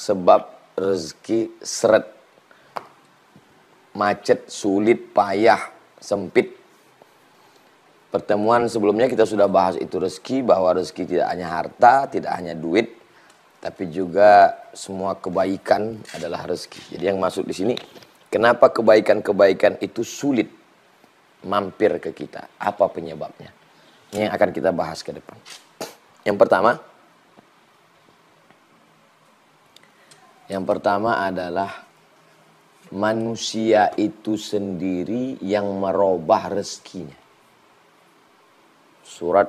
sebab rezeki seret, macet, sulit, payah, sempit. Pertemuan sebelumnya kita sudah bahas itu rezeki, bahwa rezeki tidak hanya harta, tidak hanya duit, tapi juga semua kebaikan adalah rezeki. Jadi yang masuk di sini, kenapa kebaikan-kebaikan itu sulit mampir ke kita? Apa penyebabnya? Ini yang akan kita bahas ke depan. Yang pertama adalah manusia itu sendiri yang merubah rezekinya. Surat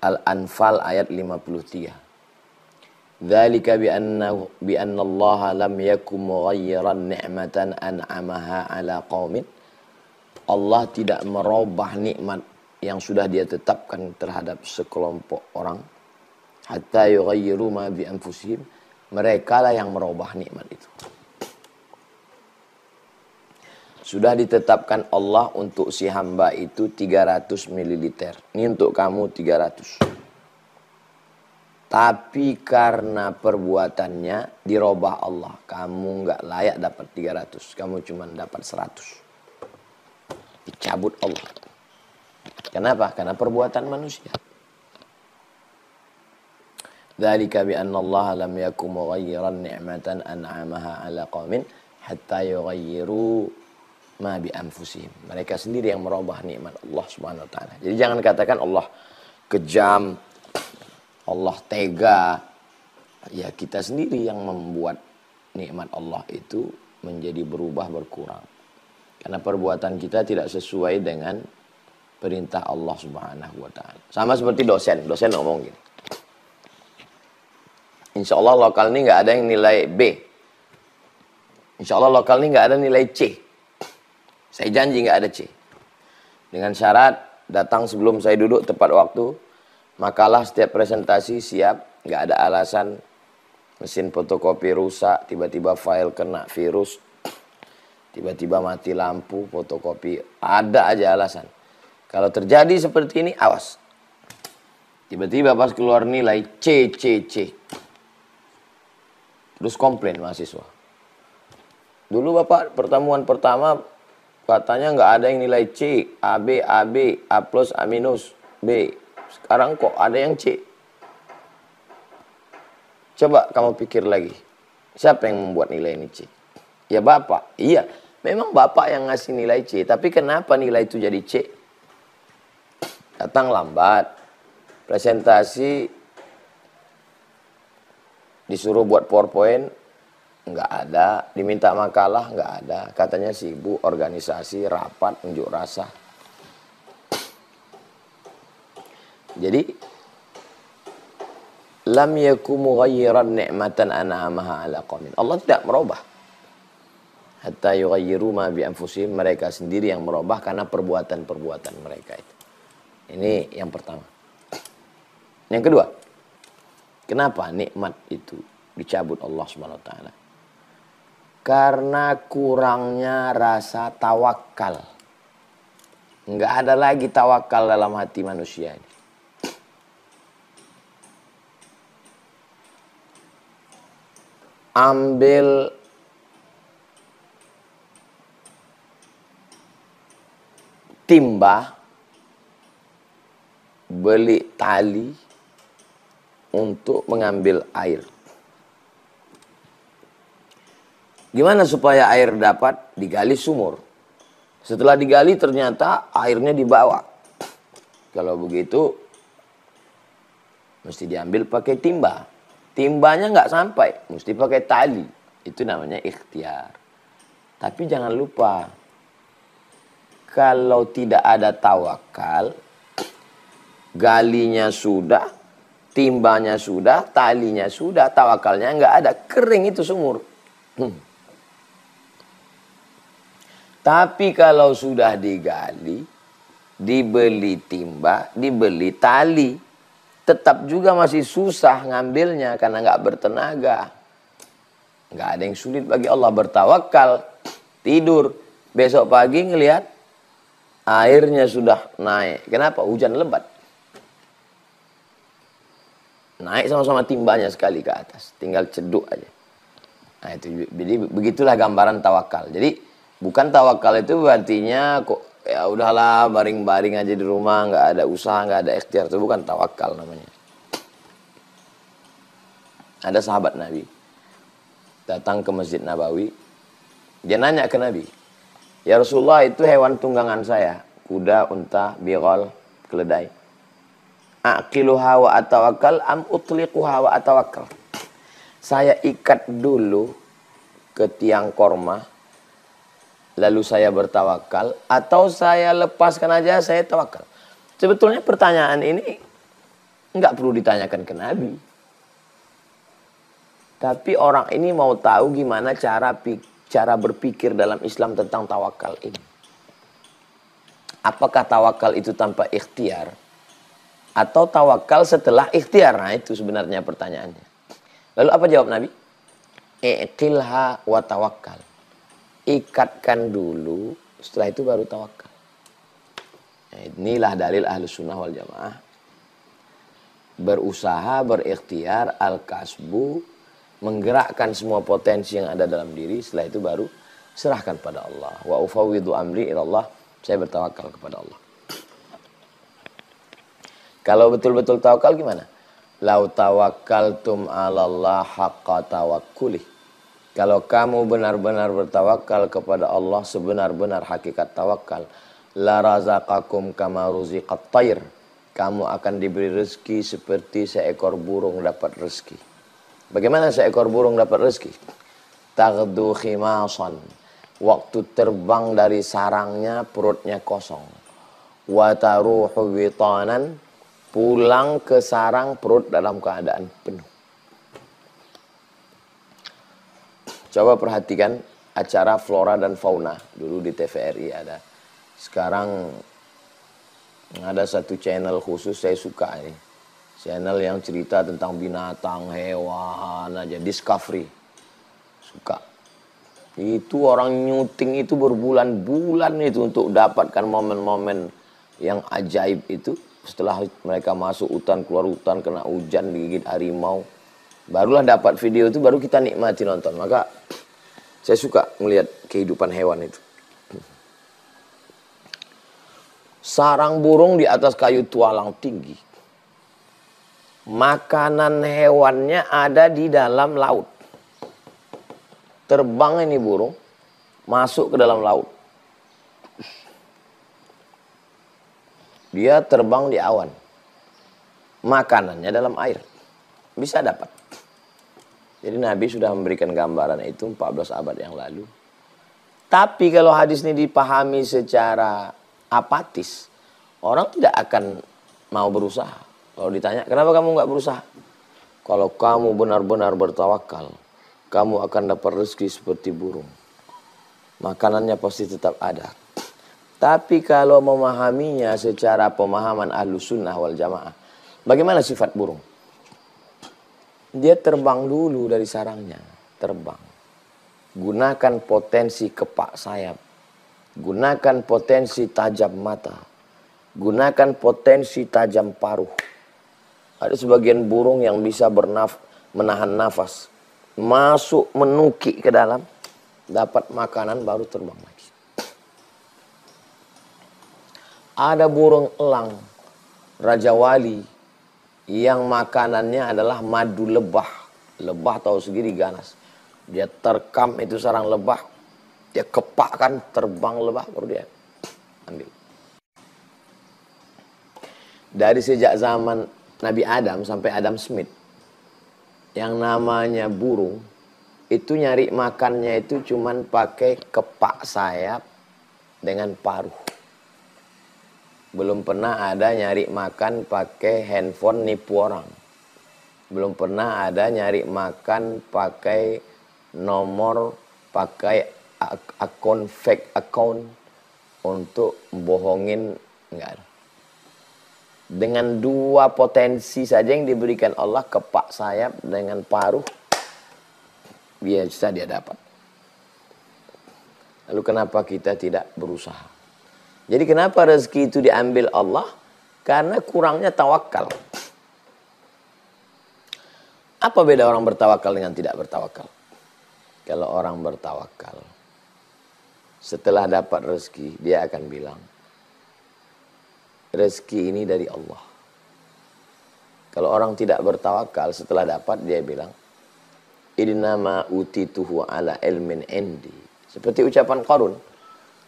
Al-Anfal ayat 53. Dzalika bi anna Allah lam yakum mughayyiran ni'matan an'amaha 'ala qaumin. Allah tidak merubah nikmat yang sudah Dia tetapkan terhadap sekelompok orang hatta yughayyiru ma bi anfusihim. Mereka lah yang merubah nikmat itu. Sudah ditetapkan Allah untuk si hamba itu 300 ml. Ini untuk kamu 300. Tapi karena perbuatannya dirubah Allah. Kamu nggak layak dapat 300. Kamu cuma dapat 100. Dicabut Allah. Kenapa? Karena perbuatan manusia. Dzalika bi anna Allah lam yakum mughayyiran ni'matan an'amaha 'ala qaumin hatta yughayyiru ma bi anfusihim. Mereka sendiri yang merubah nikmat Allah Subhanahu wa taala. Jadi jangan katakan Allah kejam, Allah tega. Ya kita sendiri yang membuat nikmat Allah itu menjadi berubah berkurang. Karena perbuatan kita tidak sesuai dengan perintah Allah Subhanahu wa taala. Sama seperti dosen ngomong gini. Insya Allah lokal ini nggak ada yang nilai B. Insya Allah lokal ini nggak ada nilai C. Saya janji nggak ada C. Dengan syarat datang sebelum saya duduk tepat waktu. Makalah setiap presentasi siap. Nggak ada alasan mesin fotokopi rusak. Tiba-tiba file kena virus. Tiba-tiba mati lampu fotokopi. Ada aja alasan. Kalau terjadi seperti ini, awas. Tiba-tiba pas keluar nilai C. Terus komplain mahasiswa. Dulu Bapak pertemuan pertama katanya nggak ada yang nilai C, AB, A plus, A minus, B. Sekarang kok ada yang C? Coba kamu pikir lagi. Siapa yang membuat nilai ini C? Ya Bapak. Iya, memang Bapak yang ngasih nilai C. Tapi kenapa nilai itu jadi C? Datang lambat. Presentasi disuruh buat PowerPoint. Nggak ada, diminta makalah nggak ada, katanya sibuk organisasi, rapat, unjuk rasa. Jadi lam yakum mughayyiran ni'matan an'amaha 'ala qaumin. Allah tidak merubah. Hatta yughayyiru ma bi anfusihim, mereka sendiri yang merubah karena perbuatan-perbuatan mereka itu. Ini yang pertama. Yang kedua, kenapa nikmat itu dicabut Allah Subhanahu wa taala? Karena kurangnya rasa tawakal. Enggak ada lagi tawakal dalam hati manusia ini. Ambil timba, beli tali untuk mengambil air. Gimana supaya air dapat? Digali sumur. Setelah digali ternyata airnya dibawa. Kalau begitu mesti diambil pakai timba. Timbanya nggak sampai, mesti pakai tali. Itu namanya ikhtiar. Tapi jangan lupa, kalau tidak ada tawakal, galinya sudah, timbanya sudah, talinya sudah, tawakalnya nggak ada, kering itu sumur. Tapi kalau sudah digali, dibeli timba, dibeli tali, tetap juga masih susah ngambilnya karena nggak bertenaga. Nggak ada yang sulit bagi Allah. Bertawakal, tidur, besok pagi ngelihat airnya sudah naik. Kenapa? Hujan lebat. naik sama-sama timbanya sekali ke atas, tinggal ceduk aja. Nah itu, jadi begitulah gambaran tawakal. Jadi bukan tawakal itu artinya kok ya udahlah baring-baring aja di rumah, nggak ada usaha, nggak ada ikhtiar, itu bukan tawakal namanya. Ada sahabat Nabi datang ke Masjid Nabawi, dia nanya ke Nabi, ya Rasulullah, itu hewan tunggangan saya, kuda, unta, bighal, keledai. Aqiluha wa atawakkal am utliquha wa atawakkal. Saya ikat dulu ke tiang korma, lalu saya bertawakal, atau saya lepaskan aja, saya tawakal. Sebetulnya pertanyaan ini nggak perlu ditanyakan ke Nabi. Tapi orang ini mau tahu gimana cara berpikir dalam Islam tentang tawakal ini. Apakah tawakal itu tanpa ikhtiar? Atau tawakal setelah ikhtiar? Nah itu sebenarnya pertanyaannya. Lalu apa jawab Nabi? Iqilha wa tawakkal. Ikatkan dulu, setelah itu baru tawakal. Nah, inilah dalil Ahlus Sunnah wal Jamaah. Berusaha, berikhtiar, al-kasbu, menggerakkan semua potensi yang ada dalam diri, setelah itu baru serahkan pada Allah. Wa ufawwidu amri ilallah, saya bertawakal kepada Allah. Kalau betul-betul tawakal gimana? Lau tawakkaltum 'alallah haqqa tawakkuli. Kalau kamu benar-benar bertawakal kepada Allah sebenar-benar hakikat tawakal, la razaqakum kama ruziqat tayr. Kamu akan diberi rezeki seperti seekor burung dapat rezeki. Bagaimana seekor burung dapat rezeki? Taghdu khimasan. Waktu terbang dari sarangnya perutnya kosong. Wa taruhu witanan. Pulang ke sarang perut dalam keadaan penuh. Coba perhatikan acara flora dan fauna. Dulu di TVRI ada. Sekarang ada satu channel khusus saya suka ini. Channel yang cerita tentang binatang, hewan aja, Discovery. Suka. Itu orang nyuting itu berbulan-bulan itu untuk dapatkan momen-momen yang ajaib itu. Setelah mereka masuk hutan, keluar hutan, kena hujan, digigit harimau. Barulah dapat video itu, baru kita nikmati nonton. Maka saya suka melihat kehidupan hewan itu. Sarang burung di atas kayu tualang tinggi. Makanan hewannya ada di dalam laut. Terbang ini burung, masuk ke dalam laut. Dia terbang di awan. Makanannya dalam air. Bisa dapat. Jadi Nabi sudah memberikan gambaran itu 14 abad yang lalu. Tapi kalau hadis ini dipahami secara apatis, orang tidak akan mau berusaha. Kalau ditanya, kenapa kamu nggak berusaha? Kalau kamu benar-benar bertawakal, kamu akan dapat rezeki seperti burung. Makanannya pasti tetap ada. Tapi kalau memahaminya secara pemahaman Ahlus Sunnah wal Jamaah, bagaimana sifat burung? Dia terbang dulu dari sarangnya, terbang. Gunakan potensi kepak sayap, gunakan potensi tajam mata, gunakan potensi tajam paruh. Ada sebagian burung yang bisa menahan nafas, masuk menukik ke dalam, dapat makanan baru terbang lagi. Ada burung elang, Raja Wali, yang makanannya adalah madu lebah. Lebah tahu sendiri ganas. Dia terkam itu sarang lebah, dia kepakkan, terbang lebah, baru dia ambil. Dari sejak zaman Nabi Adam sampai Adam Smith, yang namanya burung, itu nyari makannya itu cuman pakai kepak sayap dengan paruh. Belum pernah ada nyari makan pakai handphone nipu orang. Belum pernah ada nyari makan pakai nomor, pakai akun, fake account untuk bohongin, enggak ada. Dengan dua potensi saja yang diberikan Allah, kepak sayap dengan paruh, biasa dia dapat. Lalu kenapa kita tidak berusaha? Jadi kenapa rezeki itu diambil Allah? Karena kurangnya tawakal. Apa beda orang bertawakal dengan tidak bertawakal? Kalau orang bertawakal, setelah dapat rezeki, dia akan bilang, rezeki ini dari Allah. Kalau orang tidak bertawakal, setelah dapat, dia bilang, innama utituhu ala ilmin indi. Seperti ucapan Qarun,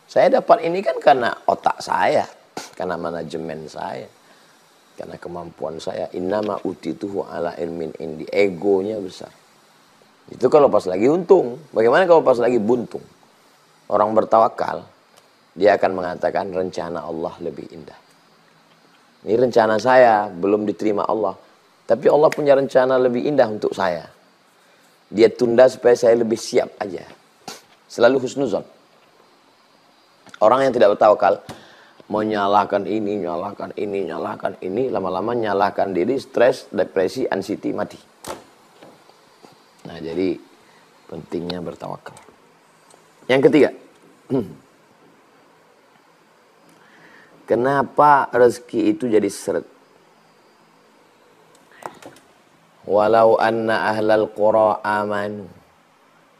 saya dapat ini kan karena otak saya, karena manajemen saya, karena kemampuan saya. Innama utituhu ala ilmin indi. Egonya besar. Itu kalau pas lagi untung. Bagaimana kalau pas lagi buntung? Orang bertawakal, dia akan mengatakan rencana Allah lebih indah. Ini rencana saya belum diterima Allah, tapi Allah punya rencana lebih indah untuk saya. Dia tunda supaya saya lebih siap aja. Selalu husnuzon. Orang yang tidak bertawakal mau nyalahkan ini, nyalahkan ini, nyalahkan ini, lama-lama nyalahkan diri, stres, depresi, anxiety, mati. Nah, jadi pentingnya bertawakal. Yang ketiga, kenapa rezeki itu jadi seret? Walau anna ahlal qura amanu.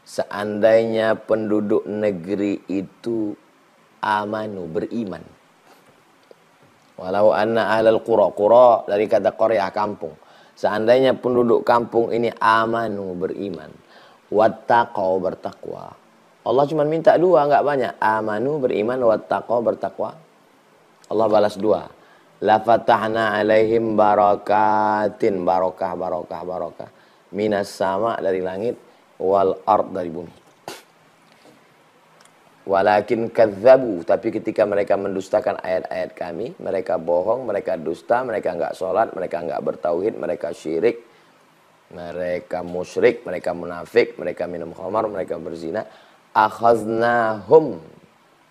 Seandainya penduduk negeri itu amanu, beriman. Walau anna ahlal qura dari kata qaryah, kampung. Seandainya penduduk kampung ini amanu, beriman. Wattaqau, bertakwa. Allah cuma minta dua, enggak banyak. Amanu, beriman, wattaqau, bertakwa. Allah balas dua. La fatahna alaihim barakatin, barokah, barokah, barokah. Minas sama, dari langit, wal ard, dari bumi. Walakin kadzabu, tapi ketika mereka mendustakan ayat-ayat kami, mereka bohong, mereka dusta, mereka enggak sholat, mereka enggak bertauhid, mereka syirik, mereka musyrik, mereka munafik, mereka minum khamar, mereka berzina. Akhaznahum,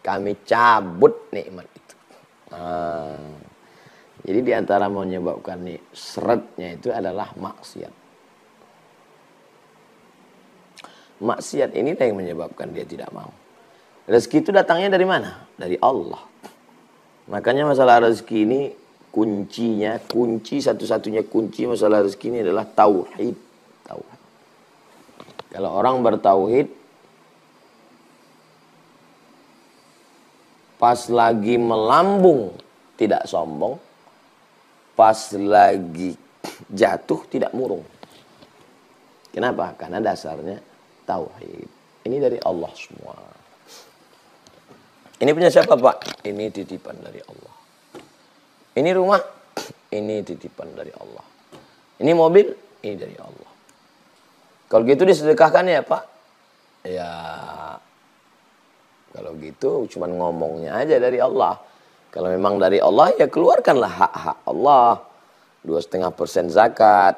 kami cabut nikmat itu. Jadi diantara menyebabkan seretnya itu adalah maksiat. Maksiat ini yang menyebabkan dia tidak mau. Rezeki itu datangnya dari mana? Dari Allah. Makanya masalah rezeki ini kuncinya, satu-satunya kunci masalah rezeki ini adalah tauhid. Tauhid. Kalau orang bertauhid, pas lagi melambung tidak sombong, pas lagi jatuh tidak murung. Kenapa? Karena dasarnya tauhid. Ini dari Allah semua. Ini punya siapa, Pak? Ini titipan dari Allah. Ini rumah, ini titipan dari Allah. Ini mobil, ini dari Allah. Kalau gitu disedekahkan ya, Pak? Ya, kalau gitu cuman ngomongnya aja dari Allah. Kalau memang dari Allah, ya keluarkanlah hak-hak Allah. 2,5% zakat,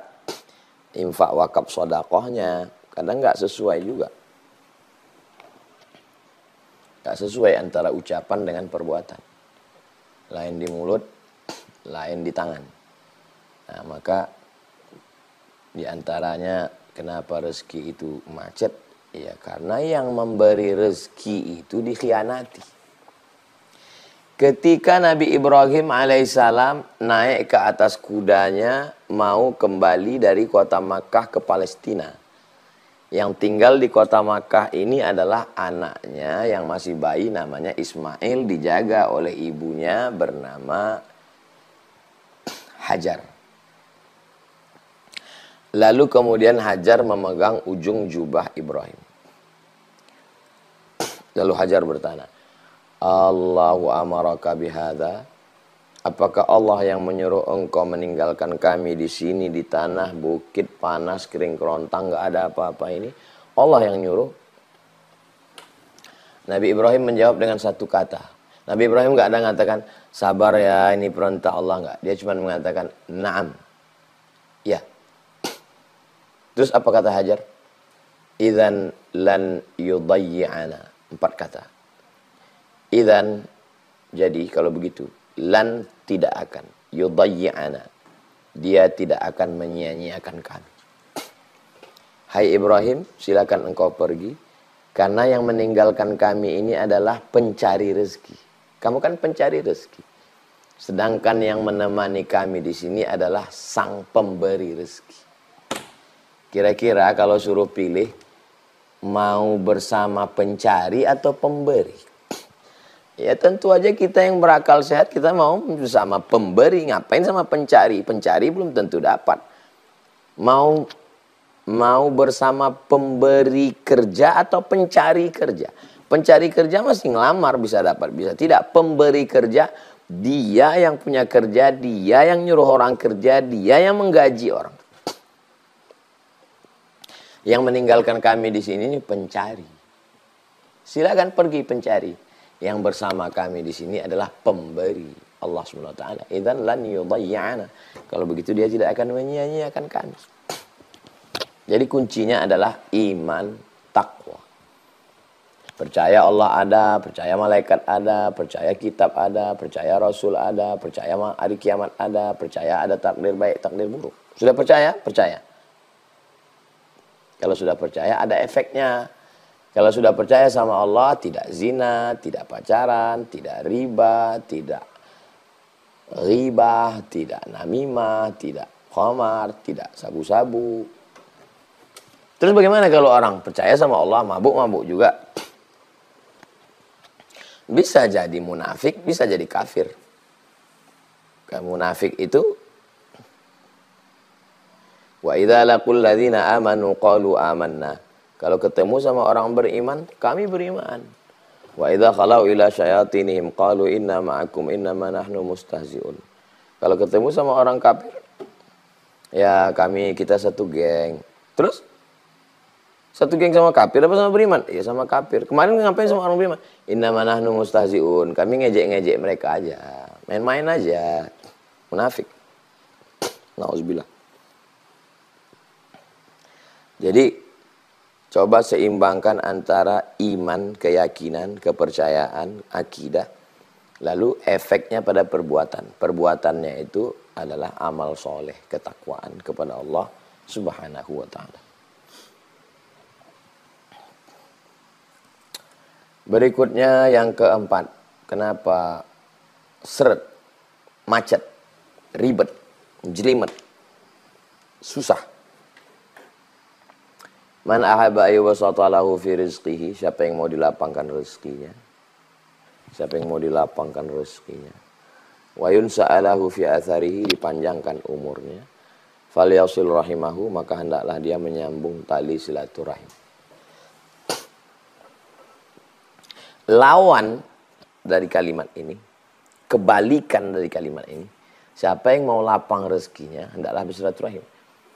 infak wakaf sedekahnya. Kadang nggak sesuai juga. Gak sesuai antara ucapan dengan perbuatan. Lain di mulut, lain di tangan. Nah, maka di antaranya kenapa rezeki itu macet? Ya karena yang memberi rezeki itu dikhianati. Ketika Nabi Ibrahim alaihissalam naik ke atas kudanya mau kembali dari kota Makkah ke Palestina. Yang tinggal di kota Makkah ini adalah anaknya yang masih bayi, namanya Ismail, dijaga oleh ibunya bernama Hajar. Lalu kemudian Hajar memegang ujung jubah Ibrahim. Lalu Hajar bertanya, Allahu amaraka bihadza? Apakah Allah yang menyuruh engkau meninggalkan kami di sini di tanah bukit panas kering kerontang nggak ada apa-apa ini? Allah yang nyuruh. Nabi Ibrahim menjawab dengan satu kata. Nabi Ibrahim nggak ada mengatakan sabar ya ini perintah Allah, nggak. Dia cuma mengatakan na'am. Ya. Terus apa kata Hajar? Idzan lan yudayyi'ana. 4 kata. Idzan, jadi kalau begitu, lan tidak akan, yudayyi'ana, dia tidak akan menyia-nyiakan kami. Hai Ibrahim, silakan engkau pergi, karena yang meninggalkan kami ini adalah pencari rezeki. Kamu kan pencari rezeki. Sedangkan yang menemani kami di sini adalah sang pemberi rezeki. Kira-kira kalau suruh pilih, mau bersama pencari atau pemberi? Ya tentu aja kita yang berakal sehat, kita mau bersama pemberi. Ngapain sama pencari? Pencari belum tentu dapat. Mau bersama pemberi kerja atau pencari kerja? Pencari kerja masih ngelamar, bisa dapat, bisa tidak. Pemberi kerja, dia yang punya kerja, dia yang nyuruh orang kerja, dia yang menggaji orang. Yang meninggalkan kami di sini ini pencari. Silakan pergi pencari. Yang bersama kami di sini adalah pemberi. Allah SWT. Idzan lan yudayya'ana. Kalau begitu dia tidak akan menyia-nyiakan kami. Jadi kuncinya adalah iman, takwa. Percaya Allah ada, percaya malaikat ada, percaya kitab ada, percaya Rasul ada, percaya hari kiamat ada, percaya ada takdir baik, takdir buruk. Sudah percaya? Percaya. Kalau sudah percaya ada efeknya. Kalau sudah percaya sama Allah, tidak zina, tidak pacaran, tidak riba, tidak ghibah, tidak namimah, tidak khamar, tidak sabu-sabu. Terus bagaimana kalau orang percaya sama Allah, mabuk-mabuk juga? Bisa jadi munafik, bisa jadi kafir. Munafik itu, wa idza laqul ladzina amanu qalu amanna. Kalau ketemu sama orang beriman, kami beriman. Wa idza khalau ila syayatinihim qalu inna ma'akum innama nahnu mustahzi'un. Kalau ketemu sama orang kafir, ya kita satu geng. Terus satu geng sama kafir apa sama beriman? Ya sama kafir. Kemarin ngapain sama orang beriman? Innama nahnu mustahzi'un. Kami ngejek-ngejek mereka aja. Main-main aja. Munafik. Nauzubillah. Jadi coba seimbangkan antara iman, keyakinan, kepercayaan, akidah. Lalu efeknya pada perbuatan. Perbuatannya itu adalah amal soleh, ketakwaan kepada Allah Subhanahu wa ta'ala. Berikutnya yang keempat. Kenapa seret, macet, ribet, jelimet, susah? Man ahabba ayyubasata lahu fi rizqihi. Siapa yang mau dilapangkan rezekinya? Siapa yang mau dilapangkan rezekinya? Wa yunsa'alahu fi atharihi. Dipanjangkan umurnya. Falyasil rahimahu. Maka hendaklah dia menyambung tali silaturahim. Lawan dari kalimat ini, kebalikan dari kalimat ini, siapa yang mau lapang rezekinya, hendaklah bersilaturahim.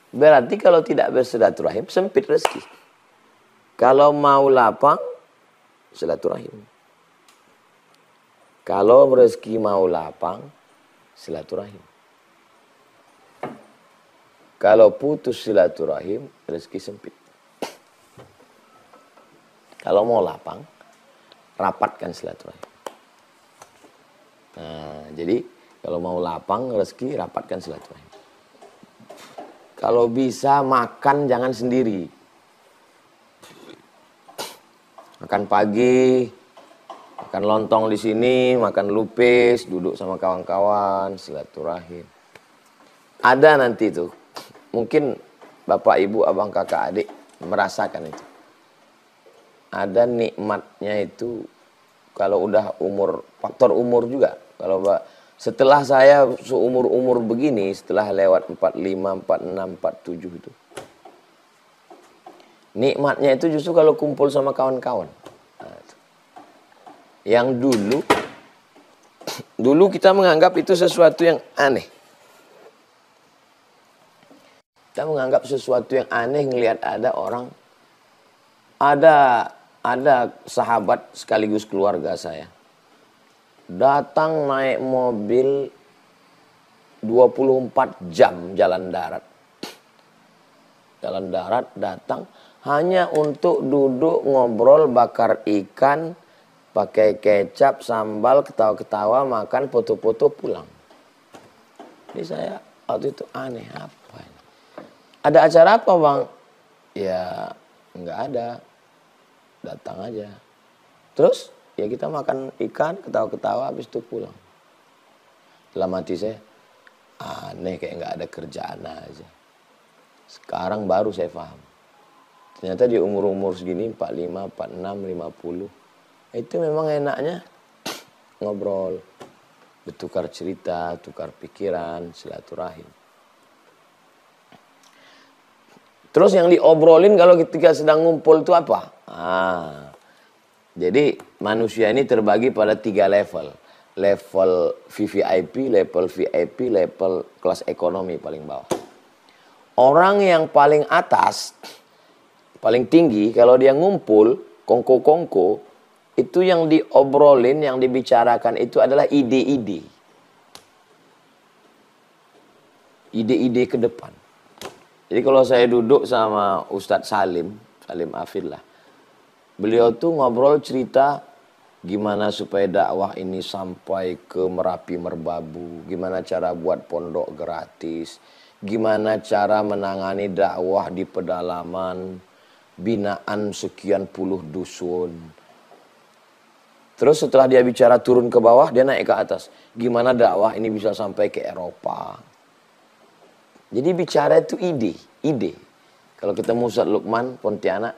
Berarti kalau tidak bersilaturahim, sempit rezeki. Kalau mau lapang, silaturahim. Kalau rezeki mau lapang, silaturahim. Kalau putus silaturahim, rezeki sempit. Kalau mau lapang, rapatkan silaturahim. Nah, jadi kalau mau lapang rezeki, rapatkan silaturahim. Kalau bisa makan jangan sendiri. Makan pagi, makan lontong di sini, makan lupis, duduk sama kawan-kawan, silaturahim. Ada nanti tuh, mungkin bapak, ibu, abang, kakak, adik merasakan itu. Ada nikmatnya itu kalau udah umur, faktor umur juga. Kalau setelah saya seumur-umur begini, setelah lewat 45, 46, 47 itu. Nikmatnya itu justru kalau kumpul sama kawan-kawan. Nah, yang dulu kita menganggap itu sesuatu yang aneh. Kita menganggap sesuatu yang aneh ngelihat ada orang, ada sahabat sekaligus keluarga saya. Datang naik mobil 24 jam jalan darat. Jalan darat datang hanya untuk duduk ngobrol, bakar ikan, pakai kecap, sambal, ketawa-ketawa, makan, foto-foto, pulang. Jadi saya waktu itu aneh, apa ini? Ada acara apa bang? Ya nggak ada. Datang aja. Terus ya kita makan ikan, ketawa-ketawa, habis itu pulang. Dalam hati saya, aneh kayak nggak ada kerjaan aja. Sekarang baru saya paham. Ternyata di umur-umur segini 45, 46, 50 itu memang enaknya ngobrol, bertukar cerita, tukar pikiran, silaturahim. Terus yang diobrolin kalau ketika sedang ngumpul itu apa? Jadi manusia ini terbagi pada 3 level. Level VVIP, level VIP, level kelas ekonomi paling bawah. Orang yang paling atas, paling tinggi, kalau dia ngumpul, kongko-kongko, itu yang diobrolin, yang dibicarakan itu adalah ide-ide. Ide-ide ke depan. Jadi kalau saya duduk sama Ustadz Salim Afillah, beliau tuh ngobrol cerita gimana supaya dakwah ini sampai ke Merapi Merbabu, gimana cara buat pondok gratis, gimana cara menangani dakwah di pedalaman, binaan sekian puluh dusun. Terus setelah dia bicara turun ke bawah, dia naik ke atas. Gimana dakwah ini bisa sampai ke Eropa. Jadi bicara itu ide. Kalau ketemu Ustadz Lukman Pontianak,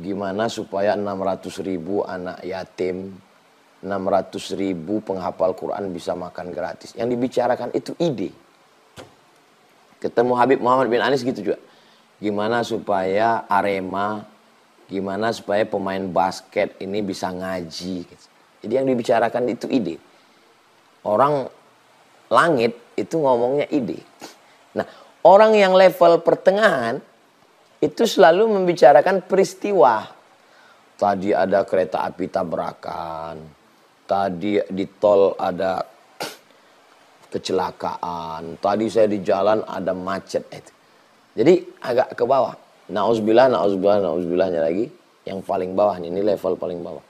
gimana supaya 600.000 anak yatim, 600.000 penghafal Quran bisa makan gratis. Yang dibicarakan itu ide. Ketemu Habib Muhammad bin Anis gitu juga. Gimana supaya Arema, gimana supaya pemain basket ini bisa ngaji. Jadi yang dibicarakan itu ide. Orang langit itu ngomongnya ide. Nah, orang yang level pertengahan itu selalu membicarakan peristiwa. Tadi ada kereta api tabrakan. Tadi di tol ada kecelakaan. Tadi saya di jalan ada macet. Jadi agak ke bawah. Naudzubillahnya lagi. Yang paling bawah, ini level paling bawah.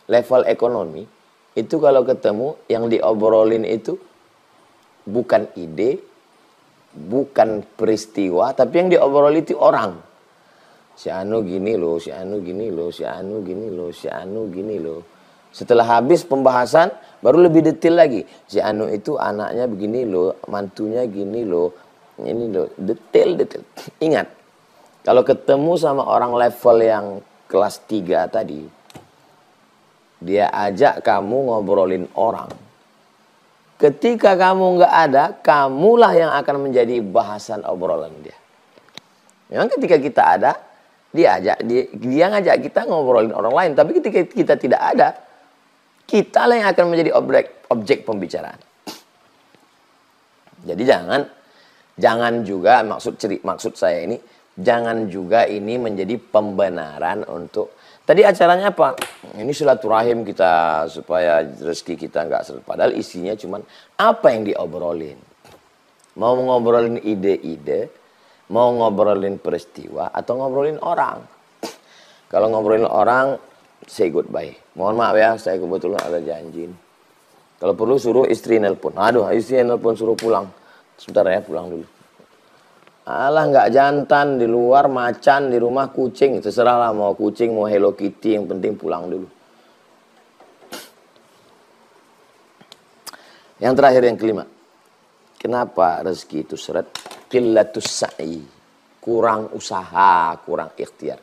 Level ekonomi, itu kalau ketemu, yang diobrolin itu bukan ide, bukan peristiwa, tapi yang diobrolin itu orang. Si Anu gini loh, si Anu gini loh, si Anu gini loh, si Anu gini loh. Setelah habis pembahasan, baru lebih detail lagi. Si Anu itu anaknya begini loh, mantunya gini loh, ini loh, detail. Ingat. Kalau ketemu sama orang level yang kelas 3 tadi, dia ajak kamu ngobrolin orang. Ketika kamu nggak ada, kamulah yang akan menjadi bahasan obrolan dia. Memang ketika kita ada, dia ngajak kita ngobrolin orang lain. Tapi ketika kita tidak ada, kitalah yang akan menjadi objek pembicaraan. Jadi jangan juga maksud saya ini, jangan juga ini menjadi pembenaran untuk tadi acaranya apa? Ini silaturahim kita supaya rezeki kita nggak seret. Padahal isinya cuman apa yang diobrolin. Mau ngobrolin ide-ide, mau ngobrolin peristiwa atau ngobrolin orang. Kalau ngobrolin orang, say goodbye. Mohon maaf ya, saya kebetulan ada janji. Kalau perlu suruh istri nelpon. Aduh, istri nelpon suruh pulang. Sebentar ya, pulang dulu. Alah nggak jantan, di luar macan, di rumah kucing. Terserah lah mau kucing, mau Hello Kitty, yang penting pulang dulu. Yang terakhir, yang kelima. Kenapa rezeki itu seret? Qillatus sa'i. Kurang usaha, kurang ikhtiar.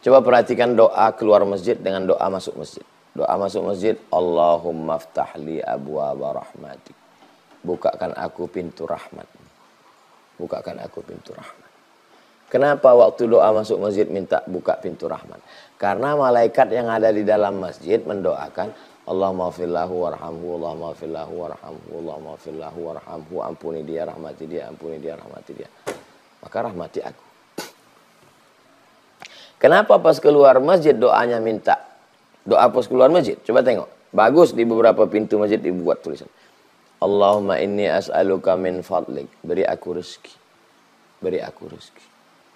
Coba perhatikan doa keluar masjid dengan doa masuk masjid. Doa masuk masjid, Allahumma ftahli abwaaba rahmatik. Bukakan aku pintu rahmat. Bukakan aku pintu rahmat. Kenapa waktu doa masuk masjid minta buka pintu rahmat? Karena malaikat yang ada di dalam masjid mendoakan Allahumma fillahu warhamhu, Allahumma fillahu warhamhu, Allahumma fillahu warhamhu, ampuni dia, rahmati dia, ampuni dia, rahmati dia. Maka rahmati aku. Kenapa pas keluar masjid doanya minta doa pas keluar masjid? Coba tengok. Bagus di beberapa pintu masjid dibuat tulisan. Allahumma inni as'aluka min fadlik. Beri aku rezeki. Beri aku rezeki.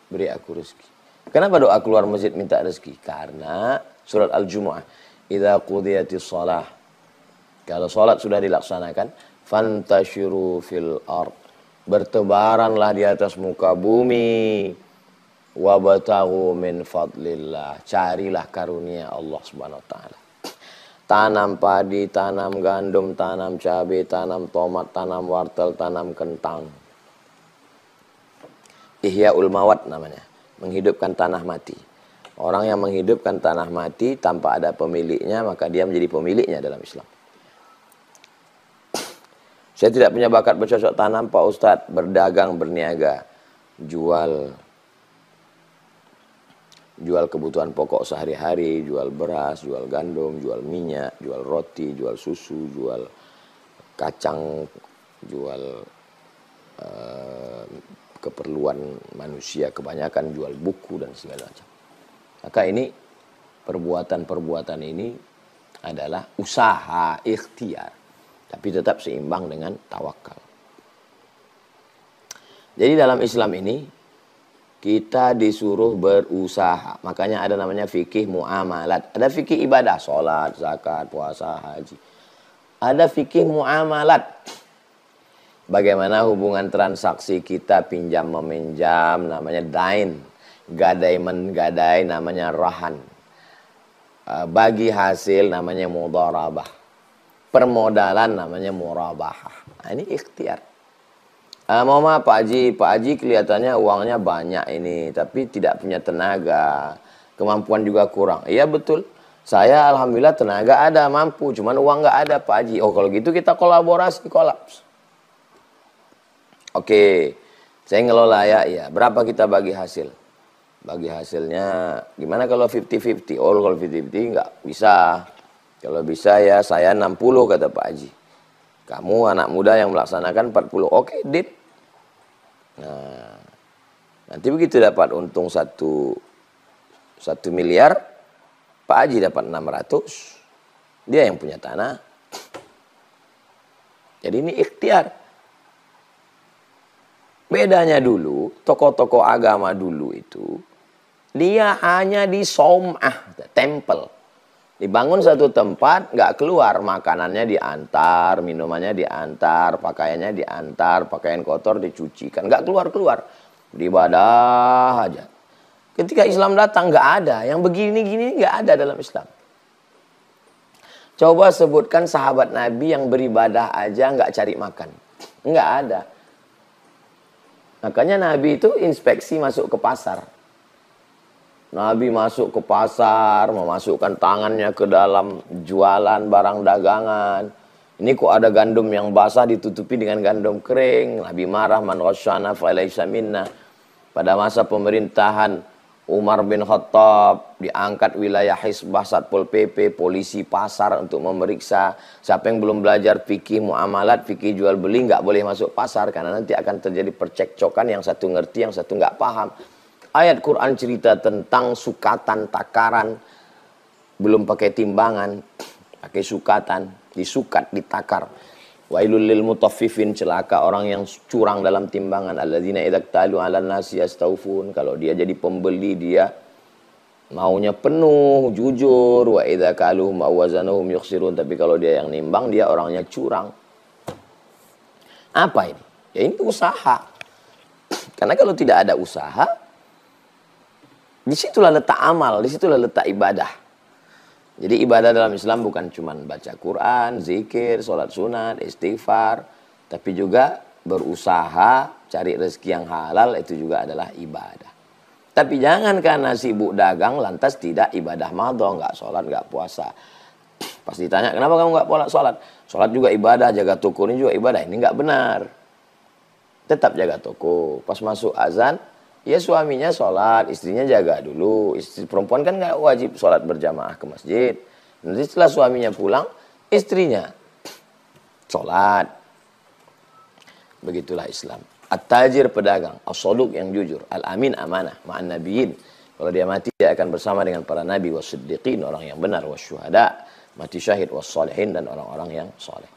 Beri aku rezeki. Kenapa doa keluar masjid minta rezeki? Karena surat Al-Jumu'ah. Idza qudiyatis shalah. Kalau salat sudah dilaksanakan, fantashiru fil ard. Bertebaranlah di atas muka bumi. Wabtaghu min fadlillah. Carilah karunia Allah Subhanahu wa taala. Tanam padi, tanam gandum, tanam cabai, tanam tomat, tanam wortel, tanam kentang. Ihyaul Mawat namanya, menghidupkan tanah mati. Orang yang menghidupkan tanah mati tanpa ada pemiliknya, maka dia menjadi pemiliknya dalam Islam. Saya tidak punya bakat bercocok tanam Pak Ustadz, berdagang, berniaga, jual kebutuhan pokok sehari-hari, jual beras, jual gandum, jual minyak, jual roti, jual susu, jual kacang, jual keperluan manusia, kebanyakan jual buku dan segala macam. Maka ini perbuatan-perbuatan ini adalah usaha ikhtiar, tapi tetap seimbang dengan tawakal. Jadi dalam Islam ini kita disuruh berusaha. Makanya ada namanya fikih muamalat. Ada fikih ibadah, sholat, zakat, puasa, haji. Ada fikih muamalat. Bagaimana hubungan transaksi kita pinjam meminjam, namanya dain. Gadai menggadai, namanya rahan. Bagi hasil namanya mudharabah. Permodalan namanya murabahah. Nah, ini ikhtiar. Mohon maaf Pak Haji kelihatannya uangnya banyak ini, tapi tidak punya tenaga, kemampuan juga kurang. Iya betul, saya alhamdulillah tenaga ada, mampu, cuman uang nggak ada Pak Haji. Oh kalau gitu kita kolaborasi, kolaps. Oke, saya ngelola ya, berapa kita bagi hasil? Bagi hasilnya, gimana kalau 50-50? Oh kalau 50-50 nggak bisa. Kalau bisa ya saya 60 kata Pak Haji. Kamu anak muda yang melaksanakan 40, oke, deal. Nah, nanti begitu dapat untung 1 miliar, Pak Haji dapat 600, dia yang punya tanah. Jadi ini ikhtiar. Bedanya dulu, tokoh-tokoh agama dulu itu, dia hanya di saumah, tempel. Dibangun satu tempat, nggak keluar, makanannya diantar, minumannya diantar, pakaiannya diantar, pakaian kotor dicucikan, nggak keluar-keluar, beribadah aja. Ketika Islam datang nggak ada, yang begini-gini nggak ada dalam Islam. Coba sebutkan sahabat Nabi yang beribadah aja nggak cari makan, nggak ada. Makanya Nabi itu inspeksi masuk ke pasar. Nabi masuk ke pasar, memasukkan tangannya ke dalam jualan barang dagangan. Ini kok ada gandum yang basah ditutupi dengan gandum kering. Nabi marah, man ghasyana falaysa minna. Pada masa pemerintahan Umar bin Khattab, diangkat wilayah Hisbah Satpol PP, polisi pasar untuk memeriksa. Siapa yang belum belajar fikih muamalat, fikih jual beli, nggak boleh masuk pasar. Karena nanti akan terjadi percekcokan, yang satu ngerti, yang satu nggak paham. Ayat Quran cerita tentang sukatan, takaran, belum pakai timbangan, pakai sukatan, disukat, ditakar. Wailul lil mutaffifin, celaka orang yang curang dalam timbangan. Alladzina idza iktalu 'alan nasi yastawfun. Kalau dia jadi pembeli, dia maunya penuh, jujur. Wa idza kaluhum aw wazanuhum yukhsirun. Tapi kalau dia yang nimbang, dia orangnya curang. Apa ini? Ya ini usaha. Karena kalau tidak ada usaha, disitulah letak amal, disitulah letak ibadah. Jadi ibadah dalam Islam bukan cuma baca Quran, zikir, sholat sunat, istighfar. Tapi juga berusaha, cari rezeki yang halal, itu juga adalah ibadah. Tapi jangan karena sibuk dagang, lantas tidak ibadah madho, nggak sholat, nggak puasa. Pas ditanya, kenapa kamu nggak sholat? Sholat juga ibadah, jaga toko ini juga ibadah. Ini nggak benar. Tetap jaga toko. Pas masuk azan, ya suaminya sholat, istrinya jaga dulu. Istri perempuan kan nggak wajib sholat berjamaah ke masjid. Nanti setelah suaminya pulang, istrinya sholat. Begitulah Islam. At-tajir pedagang, as-saduq yang jujur, al-amin amanah, ma'an nabiyyin. Kalau dia mati, dia akan bersama dengan para nabi, was-siddiqin, orang yang benar, was-syuhada, mati syahid, was-salihin, dan orang-orang yang soleh.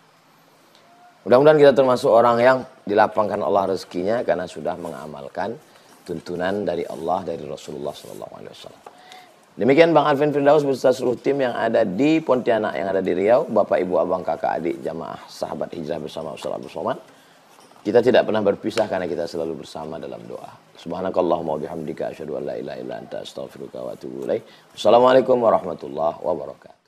Mudah-mudahan kita termasuk orang yang dilapangkan Allah rezekinya karena sudah mengamalkan tuntunan dari Allah, dari Rasulullah SAW. Demikian Bang Alvin Firdaus beserta seluruh tim yang ada di Pontianak, yang ada di Riau, Bapak, Ibu, Abang, Kakak, Adik, jamaah sahabat hijrah bersama Ustaz Abdul Somad. Kita tidak pernah berpisah karena kita selalu bersama dalam doa. Subhanakallahumma wabihamdika asyhadu an la ilaha illa anta astaghfiruka wa atubu ilaik. Wassalamualaikum warahmatullahi wabarakatuh.